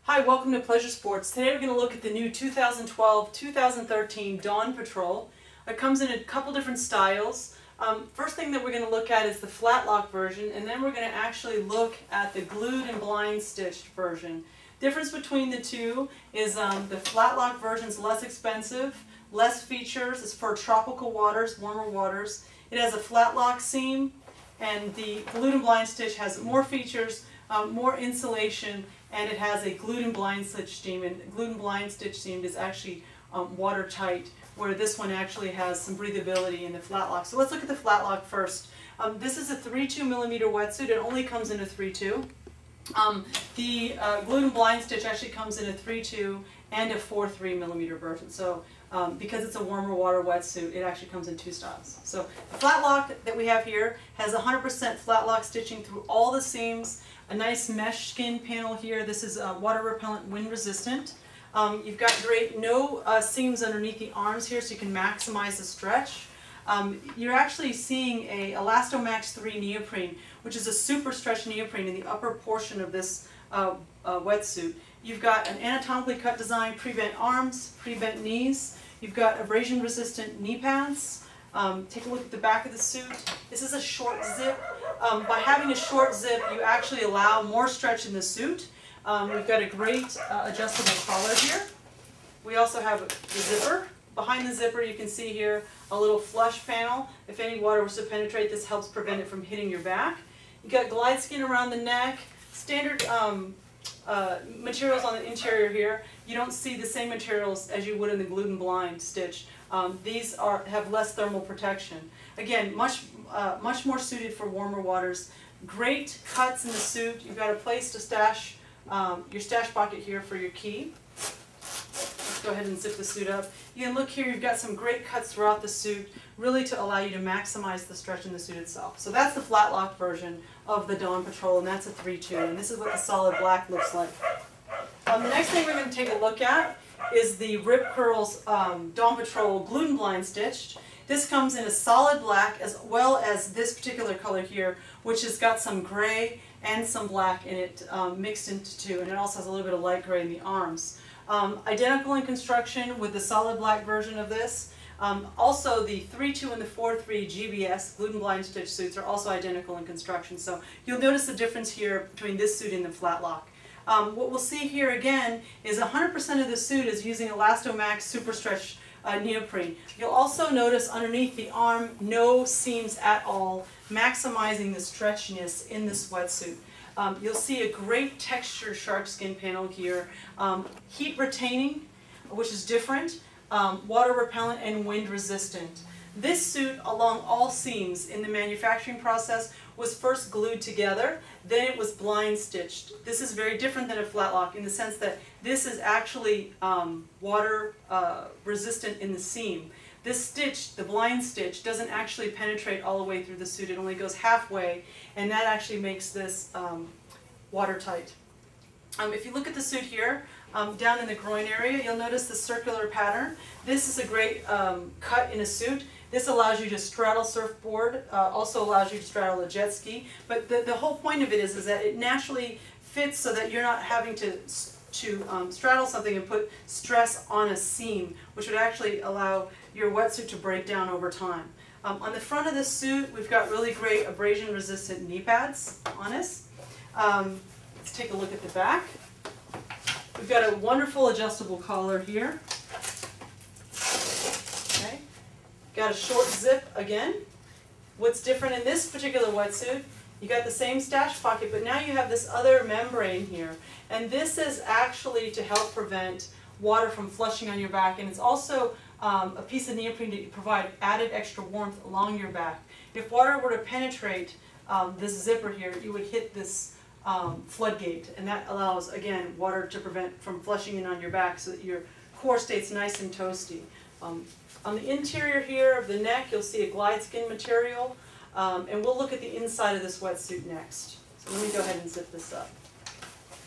Hi, welcome to Pleasure Sports. Today we're going to look at the new 2012-2013 Dawn Patrol. It comes in a couple different styles. First thing that we're going to look at is the Flatlock version, and then we're going to actually look at the glued and blind stitched version. Difference between the two is the Flatlock version is less expensive, less features. It's for tropical waters, warmer waters. It has a Flatlock seam, and the glued and blind stitch has more features, more insulation, and it has a glued and blind stitch seam. And glued and blind stitch seam is actually watertight, where this one actually has some breathability in the Flatlock. So let's look at the Flatlock first. This is a 3.2mm wetsuit. It only comes in a 3.2. The glued and blind stitch actually comes in a 3.2 and a 4.3mm version. So because it's a warmer water wetsuit, it actually comes in two styles. So the Flatlock that we have here has 100% Flatlock stitching through all the seams. A nice mesh skin panel here. This is water repellent, wind resistant. You've got no seams underneath the arms here, so you can maximize the stretch. You're actually seeing a Elastomax 3 neoprene, which is a Superstretch neoprene in the upper portion of this wetsuit. You've got an anatomically cut design, pre-bent arms, pre-bent knees. You've got abrasion resistant knee pads. Take a look at the back of the suit. This is a short zip. By having a short zip, you actually allow more stretch in the suit. We've got a great adjustable collar here. We also have the zipper. Behind the zipper you can see here a little flush panel. If any water was to penetrate, this helps prevent it from hitting your back. You've got glide skin around the neck. Standard materials on the interior here. You don't see the same materials as you would in the glued and blind stitch. These have less thermal protection. Again, much more suited for warmer waters. Great cuts in the suit. You've got a place to stash your stash pocket here for your key. Let's go ahead and zip the suit up. You can look here, you've got some great cuts throughout the suit, really to allow you to maximize the stretch in the suit itself. So that's the Flatlock version of the Dawn Patrol, and that's a 3.2, and this is what the solid black looks like. The next thing we're going to take a look at is the Rip Curls Dawn Patrol glued and blind stitched. This comes in a solid black as well as this particular color here, which has got some gray and some black in it mixed into two, and it also has a little bit of light gray in the arms. Identical in construction with the solid black version of this. Also the 3.2 and the 4.3 GBS glued and blind stitch suits are also identical in construction, so you'll notice the difference here between this suit and the Flatlock. What we'll see here again is 100% of the suit is using Elastomax Superstretch neoprene. You'll also notice underneath the arm no seams at all, maximizing the stretchiness in this wetsuit. You'll see a great textured shark skin panel here, heat retaining, which is different, water repellent and wind resistant. This suit along all seams in the manufacturing process was first glued together, then it was blind stitched. This is very different than a Flatlock in the sense that this is actually water resistant in the seam. This stitch, the blind stitch, doesn't actually penetrate all the way through the suit. It only goes halfway, and that actually makes this watertight. If you look at the suit here, down in the groin area, you'll notice the circular pattern. This is a great cut in a suit. This allows you to straddle surfboard, also allows you to straddle a jet ski, but the whole point of it is that it naturally fits so that you're not having to straddle something and put stress on a seam, which would actually allow your wetsuit to break down over time. On the front of the suit, we've got really great abrasion-resistant knee pads on this. Let's take a look at the back. We've got a wonderful adjustable collar here. Okay. Got a short zip again. What's different in this particular wetsuit, you got the same stash pocket, but now you have this other membrane here. And this is actually to help prevent water from flushing on your back, and it's also a piece of neoprene to provide added extra warmth along your back. If water were to penetrate this zipper here, you would hit this floodgate, and that allows, again, water to prevent from flushing in on your back so that your core stays nice and toasty. On the interior here of the neck, you'll see a glide skin material, and we'll look at the inside of this wetsuit next. So let me go ahead and zip this up.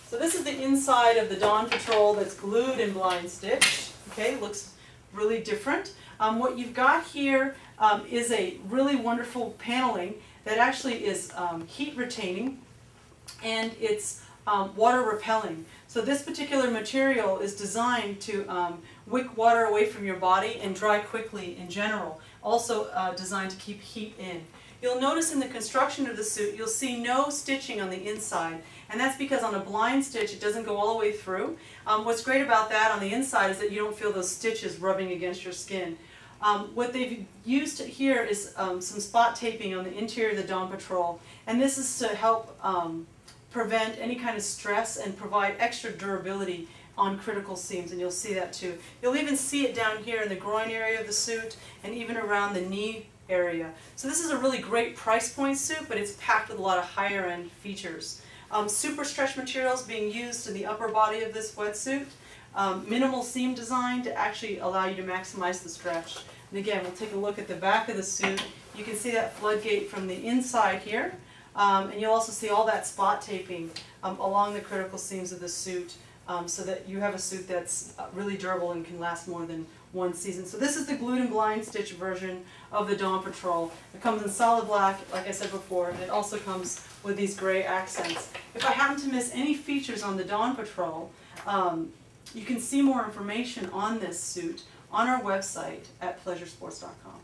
So this is the inside of the Dawn Patrol that's glued and blind stitched. Okay, looks really different. What you've got here is a really wonderful paneling that actually is heat retaining, and it's water repelling. So this particular material is designed to wick water away from your body and dry quickly in general. Also designed to keep heat in. You'll notice in the construction of the suit, you'll see no stitching on the inside. And that's because on a blind stitch, it doesn't go all the way through. What's great about that on the inside is that you don't feel those stitches rubbing against your skin. What they've used here is some spot taping on the interior of the Dawn Patrol. And this is to help prevent any kind of stress and provide extra durability on critical seams, and you'll see that too. You'll even see it down here in the groin area of the suit and even around the knee area. So this is a really great price point suit, but it's packed with a lot of higher end features. Superstretch materials being used in the upper body of this wetsuit. Minimal seam design to actually allow you to maximize the stretch. And again, we'll take a look at the back of the suit. You can see that floodgate from the inside here. And you'll also see all that spot taping along the critical seams of the suit so that you have a suit that's really durable and can last more than one season. So this is the glued and blind stitch version of the Dawn Patrol. It comes in solid black, like I said before, and it also comes with these gray accents. If I happen to miss any features on the Dawn Patrol, you can see more information on this suit on our website at pleasuresports.com.